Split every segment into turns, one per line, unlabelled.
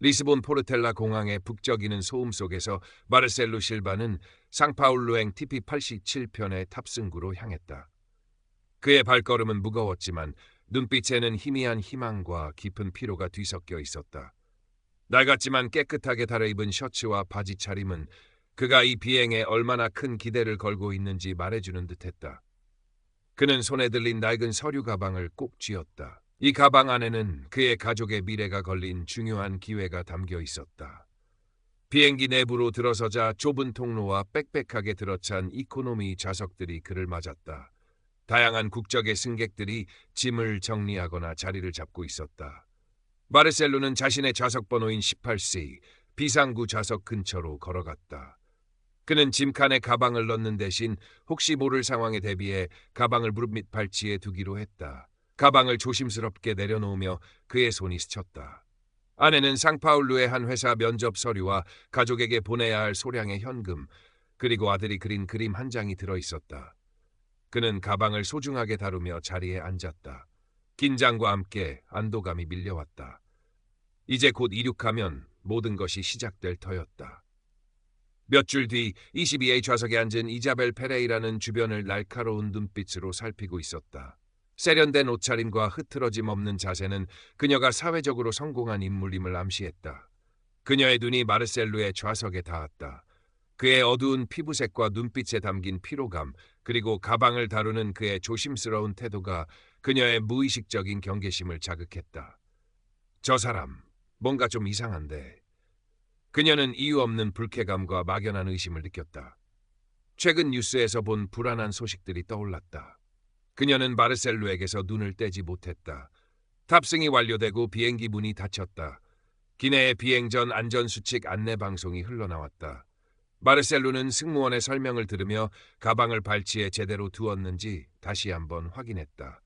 리스본 포르텔라 공항의 북적이는 소음 속에서 마르셀로 실바는 상파울루행 TP87편의 탑승구로 향했다. 그의 발걸음은 무거웠지만 눈빛에는 희미한 희망과 깊은 피로가 뒤섞여 있었다. 낡았지만 깨끗하게 달아입은 셔츠와 바지 차림은 그가 이 비행에 얼마나 큰 기대를 걸고 있는지 말해주는 듯했다. 그는 손에 들린 낡은 서류 가방을 꼭 쥐었다. 이 가방 안에는 그의 가족의 미래가 걸린 중요한 기회가 담겨 있었다. 비행기 내부로 들어서자 좁은 통로와 빽빽하게 들어찬 이코노미 좌석들이 그를 맞았다. 다양한 국적의 승객들이 짐을 정리하거나 자리를 잡고 있었다. 마르셀로는 자신의 좌석 번호인 18C 비상구 좌석 근처로 걸어갔다. 그는 짐칸에 가방을 넣는 대신 혹시 모를 상황에 대비해 가방을 무릎 밑 발치에 두기로 했다. 가방을 조심스럽게 내려놓으며 그의 손이 스쳤다. 안에는 상파울루의 한 회사 면접 서류와 가족에게 보내야 할 소량의 현금, 그리고 아들이 그린 그림 한 장이 들어있었다. 그는 가방을 소중하게 다루며 자리에 앉았다. 긴장과 함께 안도감이 밀려왔다. 이제 곧 이륙하면 모든 것이 시작될 터였다. 몇 줄 뒤 22A 좌석에 앉은 이자벨 페레이라는 주변을 날카로운 눈빛으로 살피고 있었다. 세련된 옷차림과 흐트러짐 없는 자세는 그녀가 사회적으로 성공한 인물임을 암시했다. 그녀의 눈이 마르셀루의 좌석에 닿았다. 그의 어두운 피부색과 눈빛에 담긴 피로감, 그리고 가방을 다루는 그의 조심스러운 태도가 그녀의 무의식적인 경계심을 자극했다. 저 사람, 뭔가 좀 이상한데. 그녀는 이유 없는 불쾌감과 막연한 의심을 느꼈다. 최근 뉴스에서 본 불안한 소식들이 떠올랐다. 그녀는 마르셀루에게서 눈을 떼지 못했다. 탑승이 완료되고 비행기 문이 닫혔다. 기내의 비행 전 안전수칙 안내 방송이 흘러나왔다. 마르셀루는 승무원의 설명을 들으며 가방을 발치에 제대로 두었는지 다시 한번 확인했다.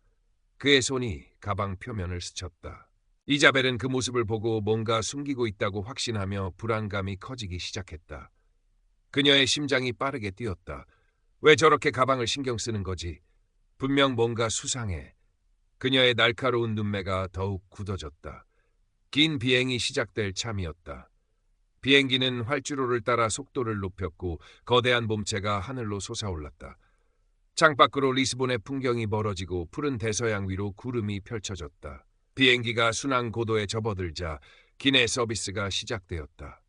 그의 손이 가방 표면을 스쳤다. 이자벨은 그 모습을 보고 뭔가 숨기고 있다고 확신하며 불안감이 커지기 시작했다. 그녀의 심장이 빠르게 뛰었다. 왜 저렇게 가방을 신경 쓰는 거지? 분명 뭔가 수상해. 그녀의 날카로운 눈매가 더욱 굳어졌다. 긴 비행이 시작될 참이었다. 비행기는 활주로를 따라 속도를 높였고 거대한 몸체가 하늘로 솟아올랐다. 창밖으로 리스본의 풍경이 멀어지고 푸른 대서양 위로 구름이 펼쳐졌다. 비행기가 순항 고도에 접어들자 기내 서비스가 시작되었다.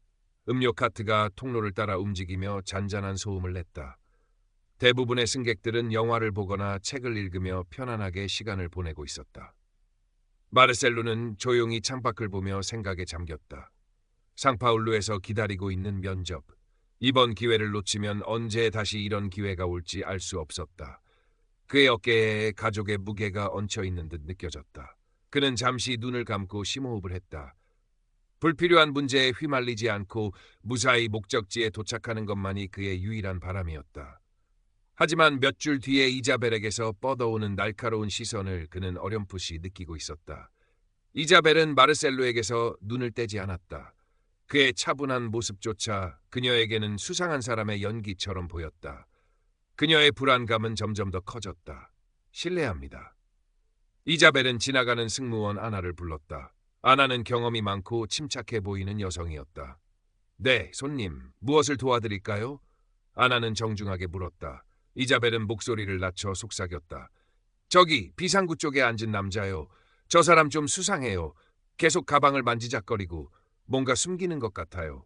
음료 카트가 통로를 따라 움직이며 잔잔한 소음을 냈다. 대부분의 승객들은 영화를 보거나 책을 읽으며 편안하게 시간을 보내고 있었다. 마르셀루는 조용히 창밖을 보며 생각에 잠겼다. 상파울루에서 기다리고 있는 면접. 이번 기회를 놓치면 언제 다시 이런 기회가 올지 알 수 없었다. 그의 어깨에 가족의 무게가 얹혀있는 듯 느껴졌다. 그는 잠시 눈을 감고 심호흡을 했다. 불필요한 문제에 휘말리지 않고 무사히 목적지에 도착하는 것만이 그의 유일한 바람이었다. 하지만 몇 줄 뒤에 이자벨에게서 뻗어오는 날카로운 시선을 그는 어렴풋이 느끼고 있었다. 이자벨은 마르셀루에게서 눈을 떼지 않았다. 그의 차분한 모습조차 그녀에게는 수상한 사람의 연기처럼 보였다. 그녀의 불안감은 점점 더 커졌다. 실례합니다. 이자벨은 지나가는 승무원 아나를 불렀다. 아나는 경험이 많고 침착해 보이는 여성이었다. 네, 손님, 무엇을 도와드릴까요? 아나는 정중하게 물었다. 이자벨은 목소리를 낮춰 속삭였다. 저기 비상구 쪽에 앉은 남자요. 저 사람 좀 수상해요. 계속 가방을 만지작거리고 뭔가 숨기는 것 같아요.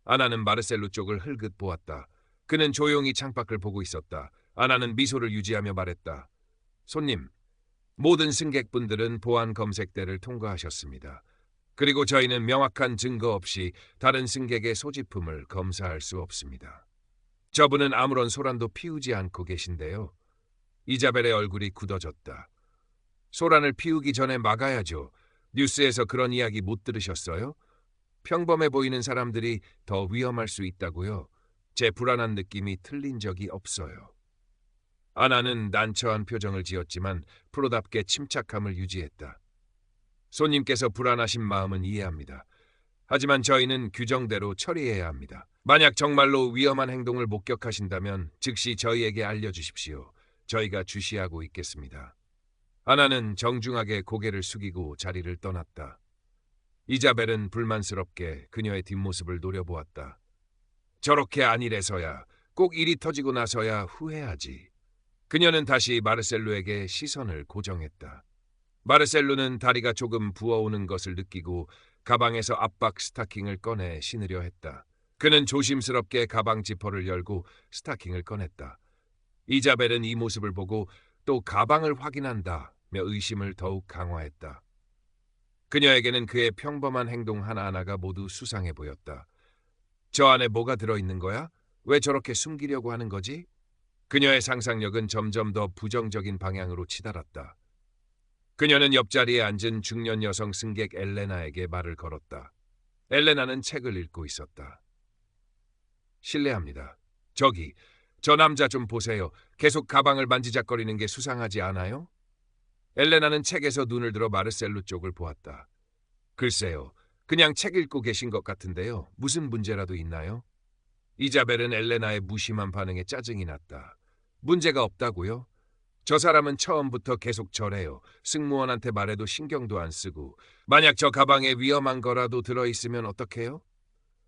아나는 마르셀루 쪽을 흘긋 보았다. 그는 조용히 창밖을 보고 있었다. 아나는 미소를 유지하며 말했다. 손님, 모든 승객분들은 보안 검색대를 통과하셨습니다. 그리고 저희는 명확한 증거 없이 다른 승객의 소지품을 검사할 수 없습니다. 저분은 아무런 소란도 피우지 않고 계신데요. 이자벨의 얼굴이 굳어졌다. 소란을 피우기 전에 막아야죠. 뉴스에서 그런 이야기 못 들으셨어요? 평범해 보이는 사람들이 더 위험할 수 있다고요. 제 불안한 느낌이 틀린 적이 없어요. 아나는 난처한 표정을 지었지만 프로답게 침착함을 유지했다. 손님께서 불안하신 마음은 이해합니다. 하지만 저희는 규정대로 처리해야 합니다. 만약 정말로 위험한 행동을 목격하신다면 즉시 저희에게 알려주십시오. 저희가 주시하고 있겠습니다. 아나는 정중하게 고개를 숙이고 자리를 떠났다. 이자벨은 불만스럽게 그녀의 뒷모습을 노려보았다. 저렇게 아니래서야, 꼭 일이 터지고 나서야 후회하지. 그녀는 다시 마르셀로에게 시선을 고정했다. 마르셀로는 다리가 조금 부어오는 것을 느끼고 가방에서 압박 스타킹을 꺼내 신으려 했다. 그는 조심스럽게 가방 지퍼를 열고 스타킹을 꺼냈다. 이자벨은 이 모습을 보고 또 가방을 확인한다며 의심을 더욱 강화했다. 그녀에게는 그의 평범한 행동 하나하나가 모두 수상해 보였다. 저 안에 뭐가 들어있는 거야? 왜 저렇게 숨기려고 하는 거지? 그녀의 상상력은 점점 더 부정적인 방향으로 치달았다. 그녀는 옆자리에 앉은 중년 여성 승객 엘레나에게 말을 걸었다. 엘레나는 책을 읽고 있었다. 실례합니다. 저기, 저 남자 좀 보세요. 계속 가방을 만지작거리는 게 수상하지 않아요? 엘레나는 책에서 눈을 들어 마르셀로 쪽을 보았다. 글쎄요, 그냥 책 읽고 계신 것 같은데요. 무슨 문제라도 있나요? 이자벨은 엘레나의 무심한 반응에 짜증이 났다. 문제가 없다고요? 저 사람은 처음부터 계속 저래요. 승무원한테 말해도 신경도 안 쓰고. 만약 저 가방에 위험한 거라도 들어있으면 어떡해요?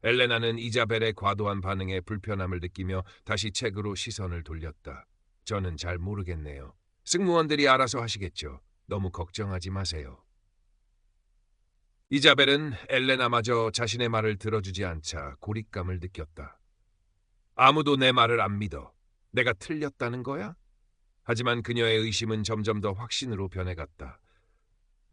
엘레나는 이자벨의 과도한 반응에 불편함을 느끼며 다시 책으로 시선을 돌렸다. 저는 잘 모르겠네요. 승무원들이 알아서 하시겠죠. 너무 걱정하지 마세요. 이자벨은 엘레나마저 자신의 말을 들어주지 않자 고립감을 느꼈다. 아무도 내 말을 안 믿어. 내가 틀렸다는 거야? 하지만 그녀의 의심은 점점 더 확신으로 변해갔다.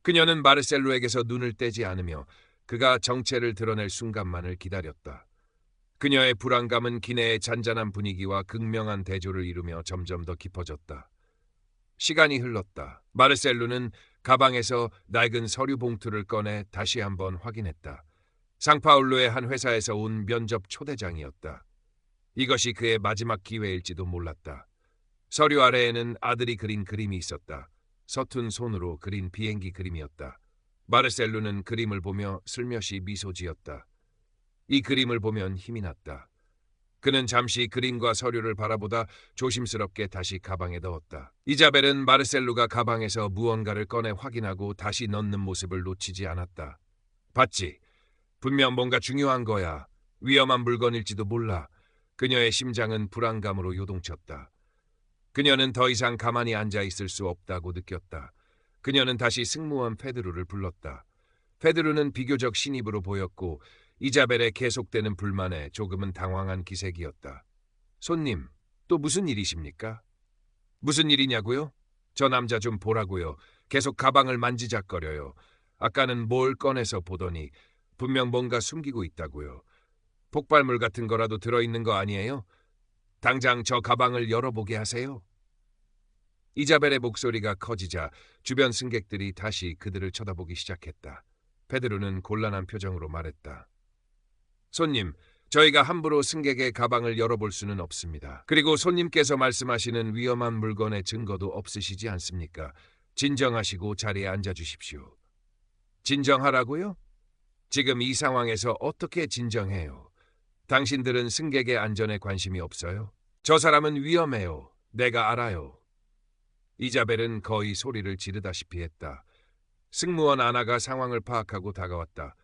그녀는 마르셀로에게서 눈을 떼지 않으며 그가 정체를 드러낼 순간만을 기다렸다. 그녀의 불안감은 기내의 잔잔한 분위기와 극명한 대조를 이루며 점점 더 깊어졌다. 시간이 흘렀다. 마르셀로는 가방에서 낡은 서류 봉투를 꺼내 다시 한번 확인했다. 상파울루의 한 회사에서 온 면접 초대장이었다. 이것이 그의 마지막 기회일지도 몰랐다. 서류 아래에는 아들이 그린 그림이 있었다. 서툰 손으로 그린 비행기 그림이었다. 마르셀로는 그림을 보며 슬며시 미소 지었다. 이 그림을 보면 힘이 났다. 그는 잠시 그림과 서류를 바라보다 조심스럽게 다시 가방에 넣었다. 이자벨은 마르셀로가 가방에서 무언가를 꺼내 확인하고 다시 넣는 모습을 놓치지 않았다. 봤지? 분명 뭔가 중요한 거야. 위험한 물건일지도 몰라. 그녀의 심장은 불안감으로 요동쳤다. 그녀는 더 이상 가만히 앉아 있을 수 없다고 느꼈다. 그녀는 다시 승무원 페드루를 불렀다. 페드루는 비교적 신입으로 보였고 이자벨의 계속되는 불만에 조금은 당황한 기색이었다. 손님, 또 무슨 일이십니까? 무슨 일이냐고요? 저 남자 좀 보라고요. 계속 가방을 만지작거려요. 아까는 뭘 꺼내서 보더니 분명 뭔가 숨기고 있다고요. 폭발물 같은 거라도 들어있는 거 아니에요? 당장 저 가방을 열어보게 하세요. 이자벨의 목소리가 커지자 주변 승객들이 다시 그들을 쳐다보기 시작했다. 페드루는 곤란한 표정으로 말했다. 손님, 저희가 함부로 승객의 가방을 열어볼 수는 없습니다. 그리고 손님께서 말씀하시는 위험한 물건의 증거도 없으시지 않습니까? 진정하시고 자리에 앉아주십시오. 진정하라고요? 지금 이 상황에서 어떻게 진정해요? 당신들은 승객의 안전에 관심이 없어요? 저 사람은 위험해요. 내가 알아요. 이자벨은 거의 소리를 지르다시피 했다. 승무원 아나가 상황을 파악하고 다가왔다.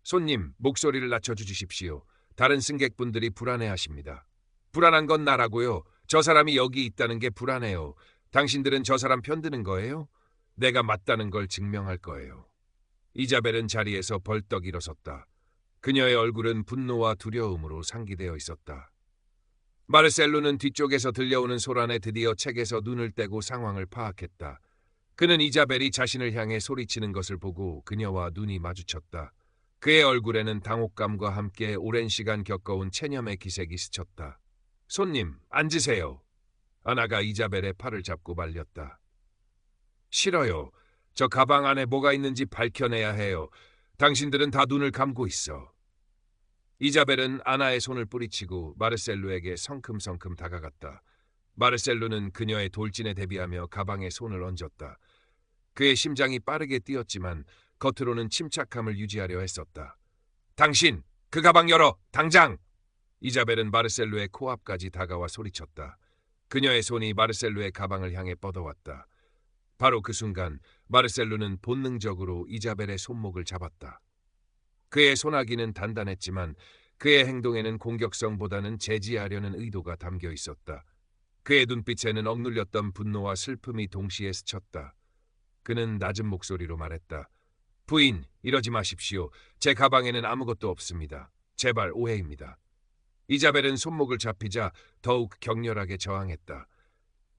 손님, 목소리를 낮춰주십시오. 다른 승객분들이 불안해하십니다. 불안한 건 나라고요. 저 사람이 여기 있다는 게 불안해요. 당신들은 저 사람 편드는 거예요? 내가 맞다는 걸 증명할 거예요. 이자벨은 자리에서 벌떡 일어섰다. 그녀의 얼굴은 분노와 두려움으로 상기되어 있었다. 마르셀로는 뒤쪽에서 들려오는 소란에 드디어 책에서 눈을 떼고 상황을 파악했다. 그는 이자벨이 자신을 향해 소리치는 것을 보고 그녀와 눈이 마주쳤다. 그의 얼굴에는 당혹감과 함께 오랜 시간 겪어온 체념의 기색이 스쳤다. 손님, 앉으세요. 아나가 이자벨의 팔을 잡고 말렸다. 싫어요. 저 가방 안에 뭐가 있는지 밝혀내야 해요. 당신들은 다 눈을 감고 있어. 이자벨은 아나의 손을 뿌리치고 마르셀로에게 성큼성큼 다가갔다. 마르셀로는 그녀의 돌진에 대비하며 가방에 손을 얹었다. 그의 심장이 빠르게 뛰었지만 겉으로는 침착함을 유지하려 했었다. 당신! 그 가방 열어! 당장! 이자벨은 마르셀로의 코앞까지 다가와 소리쳤다. 그녀의 손이 마르셀로의 가방을 향해 뻗어왔다. 바로 그 순간 마르셀로는 본능적으로 이자벨의 손목을 잡았다. 그의 소나기는 단단했지만 그의 행동에는 공격성보다는 제지하려는 의도가 담겨 있었다. 그의 눈빛에는 억눌렸던 분노와 슬픔이 동시에 스쳤다. 그는 낮은 목소리로 말했다. 부인, 이러지 마십시오. 제 가방에는 아무것도 없습니다. 제발 오해입니다. 이자벨은 손목을 잡히자 더욱 격렬하게 저항했다.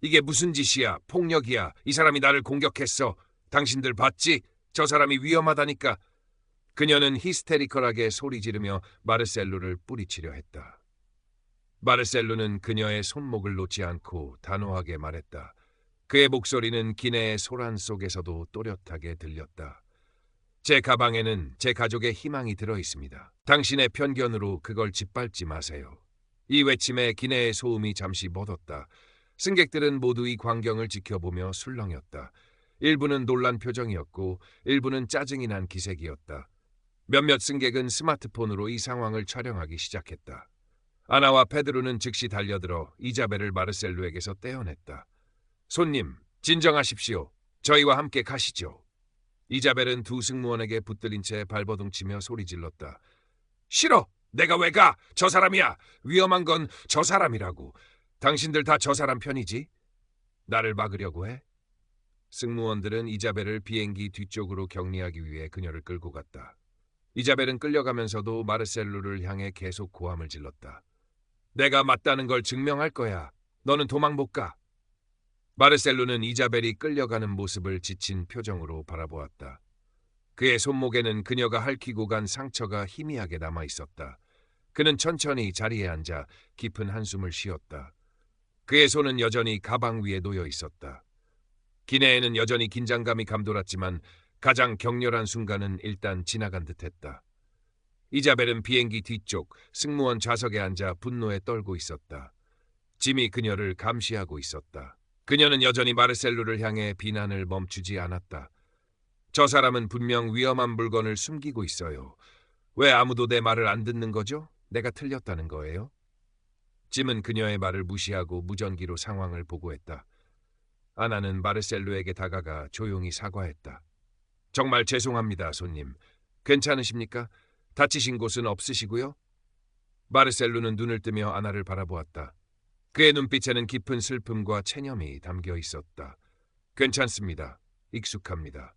이게 무슨 짓이야? 폭력이야. 이 사람이 나를 공격했어. 당신들 봤지? 저 사람이 위험하다니까. 그녀는 히스테리컬하게 소리 지르며 마르셀루를 뿌리치려 했다. 마르셀루는 그녀의 손목을 놓지 않고 단호하게 말했다. 그의 목소리는 기내의 소란 속에서도 또렷하게 들렸다. 제 가방에는 제 가족의 희망이 들어 있습니다. 당신의 편견으로 그걸 짓밟지 마세요. 이 외침에 기내의 소음이 잠시 멎었다. 승객들은 모두 이 광경을 지켜보며 술렁였다. 일부는 놀란 표정이었고 일부는 짜증이 난 기색이었다. 몇몇 승객은 스마트폰으로 이 상황을 촬영하기 시작했다. 아나와 페드로는 즉시 달려들어 이자벨을 마르셀루에게서 떼어냈다. 손님, 진정하십시오. 저희와 함께 가시죠. 이자벨은 두 승무원에게 붙들린 채 발버둥치며 소리질렀다. 싫어! 내가 왜 가! 저 사람이야! 위험한 건 저 사람이라고. 당신들 다 저 사람 편이지? 나를 막으려고 해? 승무원들은 이자벨을 비행기 뒤쪽으로 격리하기 위해 그녀를 끌고 갔다. 이자벨은 끌려가면서도 마르셀루를 향해 계속 고함을 질렀다. 내가 맞다는 걸 증명할 거야. 너는 도망 못 가. 마르셀루는 이자벨이 끌려가는 모습을 지친 표정으로 바라보았다. 그의 손목에는 그녀가 핥히고 간 상처가 희미하게 남아 있었다. 그는 천천히 자리에 앉아 깊은 한숨을 쉬었다. 그의 손은 여전히 가방 위에 놓여 있었다. 기내에는 여전히 긴장감이 감돌았지만 가장 격렬한 순간은 일단 지나간 듯했다. 이자벨은 비행기 뒤쪽 승무원 좌석에 앉아 분노에 떨고 있었다. 짐이 그녀를 감시하고 있었다. 그녀는 여전히 마르셀루를 향해 비난을 멈추지 않았다. 저 사람은 분명 위험한 물건을 숨기고 있어요. 왜 아무도 내 말을 안 듣는 거죠? 내가 틀렸다는 거예요? 짐은 그녀의 말을 무시하고 무전기로 상황을 보고했다. 아나는 마르셀루에게 다가가 조용히 사과했다. 정말 죄송합니다, 손님. 괜찮으십니까? 다치신 곳은 없으시고요? 마르셀루는 눈을 뜨며 아나를 바라보았다. 그의 눈빛에는 깊은 슬픔과 체념이 담겨 있었다. 괜찮습니다. 익숙합니다.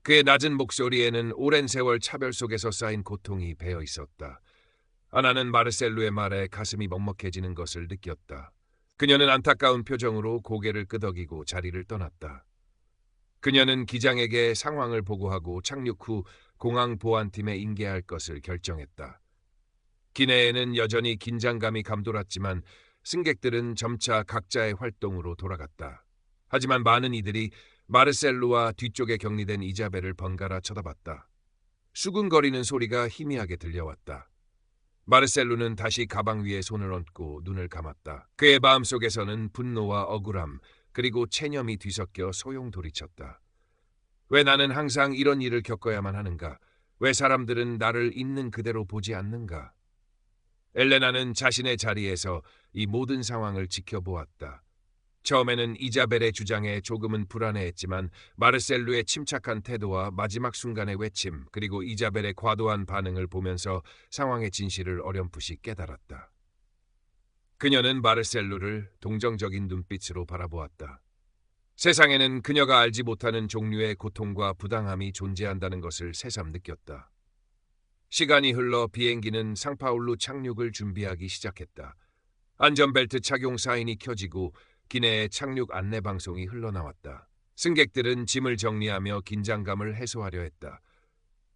그의 낮은 목소리에는 오랜 세월 차별 속에서 쌓인 고통이 배어 있었다. 아나는 마르셀루의 말에 가슴이 먹먹해지는 것을 느꼈다. 그녀는 안타까운 표정으로 고개를 끄덕이고 자리를 떠났다. 그녀는 기장에게 상황을 보고하고 착륙 후 공항 보안팀에 인계할 것을 결정했다. 기내에는 여전히 긴장감이 감돌았지만 승객들은 점차 각자의 활동으로 돌아갔다. 하지만 많은 이들이 마르셀루와 뒤쪽에 격리된 이자벨을 번갈아 쳐다봤다. 수근거리는 소리가 희미하게 들려왔다. 마르셀루는 다시 가방 위에 손을 얹고 눈을 감았다. 그의 마음속에서는 분노와 억울함 그리고 체념이 뒤섞여 소용돌이쳤다. 왜 나는 항상 이런 일을 겪어야만 하는가? 왜 사람들은 나를 있는 그대로 보지 않는가? 엘레나는 자신의 자리에서 이 모든 상황을 지켜보았다. 처음에는 이자벨의 주장에 조금은 불안해했지만 마르셀루의 침착한 태도와 마지막 순간의 외침 그리고 이자벨의 과도한 반응을 보면서 상황의 진실을 어렴풋이 깨달았다. 그녀는 마르셀루를 동정적인 눈빛으로 바라보았다. 세상에는 그녀가 알지 못하는 종류의 고통과 부당함이 존재한다는 것을 새삼 느꼈다. 시간이 흘러 비행기는 상파울루 착륙을 준비하기 시작했다. 안전벨트 착용 사인이 켜지고 기내에 착륙 안내 방송이 흘러나왔다. 승객들은 짐을 정리하며 긴장감을 해소하려 했다.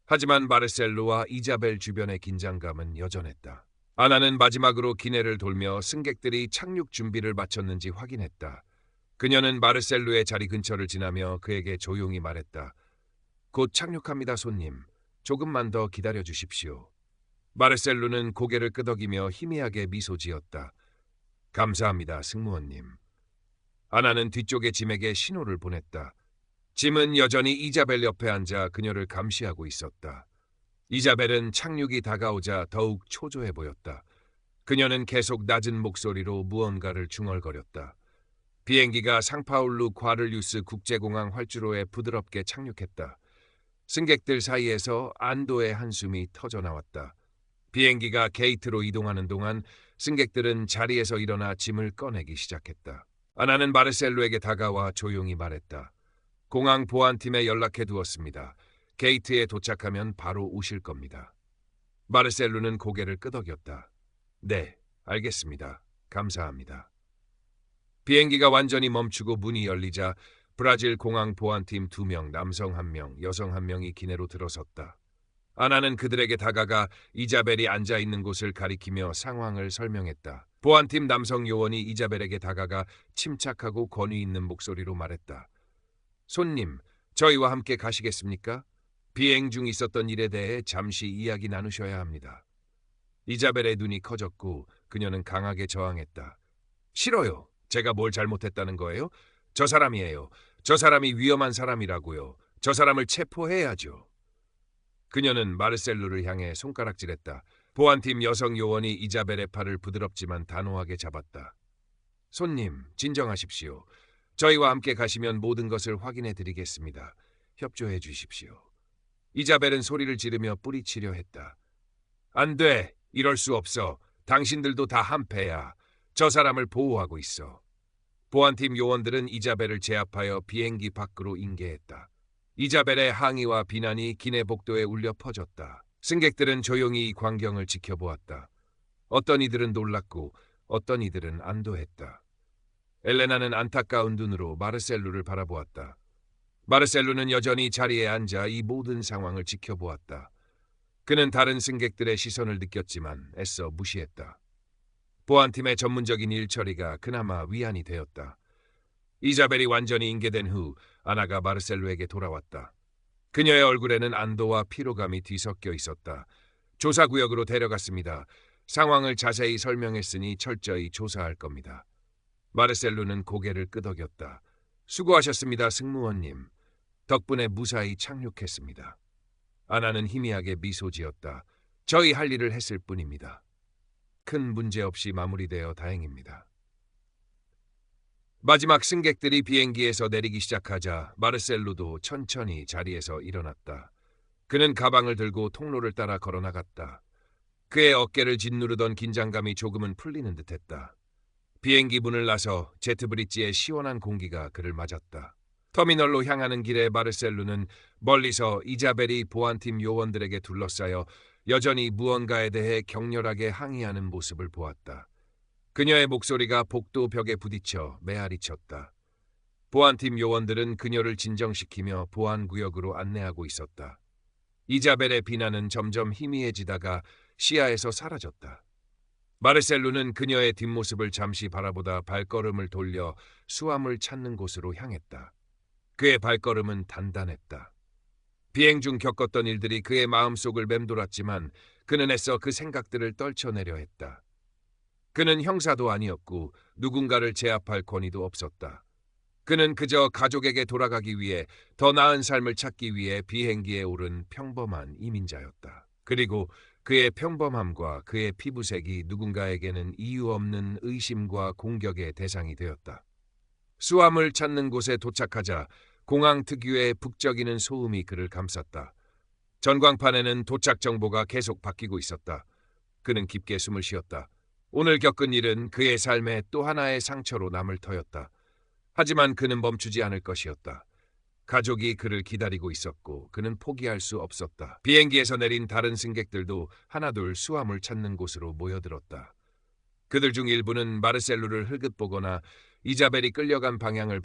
하지만 마르셀루와 이자벨 주변의 긴장감은 여전했다. 아나는 마지막으로 기내를 돌며 승객들이 착륙 준비를 마쳤는지 확인했다. 그녀는 마르셀루의 자리 근처를 지나며 그에게 조용히 말했다. 곧 착륙합니다, 손님. 조금만 더 기다려 주십시오. 마르셀루는 고개를 끄덕이며 희미하게 미소 지었다. 감사합니다, 승무원님. 아나는 뒤쪽의 짐에게 신호를 보냈다. 짐은 여전히 이자벨 옆에 앉아 그녀를 감시하고 있었다. 이자벨은 착륙이 다가오자 더욱 초조해 보였다. 그녀는 계속 낮은 목소리로 무언가를 중얼거렸다. 비행기가 상파울루 과를유스 국제공항 활주로에 부드럽게 착륙했다. 승객들 사이에서 안도의 한숨이 터져나왔다. 비행기가 게이트로 이동하는 동안 승객들은 자리에서 일어나 짐을 꺼내기 시작했다. 아나는 마르셀로에게 다가와 조용히 말했다. 공항 보안팀에 연락해 두었습니다. 게이트에 도착하면 바로 오실 겁니다. 마르셀로는 고개를 끄덕였다. 네, 알겠습니다. 감사합니다. 비행기가 완전히 멈추고 문이 열리자 브라질 공항 보안팀 2명, 남성 1명, 여성 1명이 기내로 들어섰다. 아나는 그들에게 다가가 이자벨이 앉아있는 곳을 가리키며 상황을 설명했다. 보안팀 남성 요원이 이자벨에게 다가가 침착하고 권위 있는 목소리로 말했다. 손님, 저희와 함께 가시겠습니까? 비행 중 있었던 일에 대해 잠시 이야기 나누셔야 합니다. 이자벨의 눈이 커졌고 그녀는 강하게 저항했다. 싫어요. 제가 뭘 잘못했다는 거예요? 저 사람이에요. 저 사람이 위험한 사람이라고요. 저 사람을 체포해야죠. 그녀는 마르셀로를 향해 손가락질했다. 보안팀 여성 요원이 이자벨의 팔을 부드럽지만 단호하게 잡았다. 손님, 진정하십시오. 저희와 함께 가시면 모든 것을 확인해 드리겠습니다. 협조해 주십시오. 이자벨은 소리를 지르며 뿌리치려 했다. 안 돼. 이럴 수 없어. 당신들도 다 한패야. 저 사람을 보호하고 있어. 보안팀 요원들은 이자벨을 제압하여 비행기 밖으로 인계했다. 이자벨의 항의와 비난이 기내 복도에 울려 퍼졌다. 승객들은 조용히 이 광경을 지켜보았다. 어떤 이들은 놀랐고 어떤 이들은 안도했다. 엘레나는 안타까운 눈으로 마르셀루를 바라보았다. 마르셀루는 여전히 자리에 앉아 이 모든 상황을 지켜보았다. 그는 다른 승객들의 시선을 느꼈지만 애써 무시했다. 보안팀의 전문적인 일 처리가 그나마 위안이 되었다. 이자벨이 완전히 인계된 후 아나가 마르셀루에게 돌아왔다. 그녀의 얼굴에는 안도와 피로감이 뒤섞여 있었다. 조사구역으로 데려갔습니다. 상황을 자세히 설명했으니 철저히 조사할 겁니다. 마르셀루는 고개를 끄덕였다. 수고하셨습니다, 승무원님. 덕분에 무사히 착륙했습니다. 아나는 희미하게 미소 지었다. 저희 할 일을 했을 뿐입니다. 큰 문제 없이 마무리되어 다행입니다. 마지막 승객들이 비행기에서 내리기 시작하자 마르셀루도 천천히 자리에서 일어났다. 그는 가방을 들고 통로를 따라 걸어나갔다. 그의 어깨를 짓누르던 긴장감이 조금은 풀리는 듯했다. 비행기 문을 나서 제트브릿지의 시원한 공기가 그를 맞았다. 터미널로 향하는 길에 마르셀루는 멀리서 이자벨이 보안팀 요원들에게 둘러싸여 여전히 무언가에 대해 격렬하게 항의하는 모습을 보았다. 그녀의 목소리가 복도 벽에 부딪혀 메아리쳤다. 보안팀 요원들은 그녀를 진정시키며 보안구역으로 안내하고 있었다. 이자벨의 비난은 점점 희미해지다가 시야에서 사라졌다. 마르셀루는 그녀의 뒷모습을 잠시 바라보다 발걸음을 돌려 수암을 찾는 곳으로 향했다. 그의 발걸음은 단단했다. 비행 중 겪었던 일들이 그의 마음속을 맴돌았지만 그는 애써 그 생각들을 떨쳐내려 했다. 그는 형사도 아니었고 누군가를 제압할 권위도 없었다. 그는 그저 가족에게 돌아가기 위해 더 나은 삶을 찾기 위해 비행기에 오른 평범한 이민자였다. 그리고 그의 평범함과 그의 피부색이 누군가에게는 이유 없는 의심과 공격의 대상이 되었다. 수암을 찾는 곳에 도착하자 공항 특유의 북적이는 소음이 그를 감쌌다. 전광판에는 도착 정보가 계속 바뀌고 있었다. 그는 깊게 숨을 쉬었다. 오늘 겪은 일은 그의 삶의 또 하나의 상처로 남을 터였다. 하지만 그는 멈추지 않을 것이었다. 가족이 그를 기다리고 있었고 그는 포기할 수 없었다. 비행기에서 내린 다른 승객들도 하나둘 수암을 찾는 곳으로 모여들었다. 그들 중 일부는 마르셀루를 흘끗 보거나 이자벨이 끌려간 방향을